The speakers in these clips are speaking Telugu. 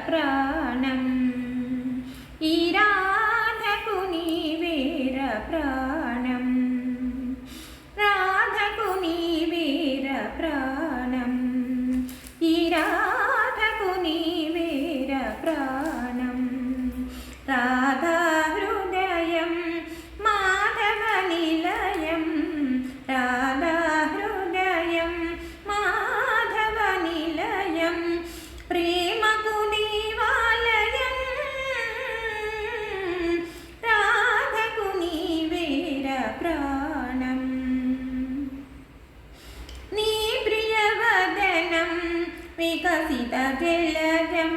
ప్రాణం ఈ రాధకు నీవేర ప్రాణం రాధకు నీవేర ప్రాణం ఈ రాధకు నీవేర ప్రాణం రాధా హృదయం మాధవ నిలయం రాధా హృదయం మాధవ నిలయం ప్రేమకు దేవాలయం రాధకు నీవేర ప్రాణం నీ ప్రియవదనం వికసిత జలజం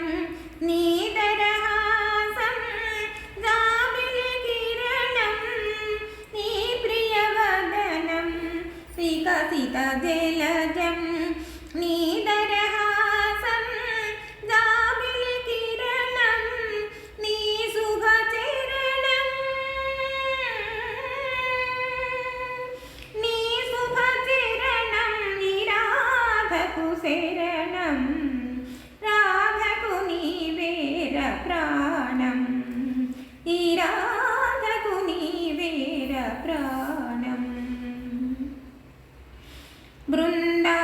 నీ దరహాసం జాబిలి కిరణం నీ ప్రియవదనం వికసిత జలజం నీ దరహాసం జాబిలి కిరణం నీ శుభ చరణం నీ శుభ చరణం ఈ రాధకు శరణం రాధకు నీవేర ప్రాణం ఈ రాధకు నీవేర ప్రాణం బృందా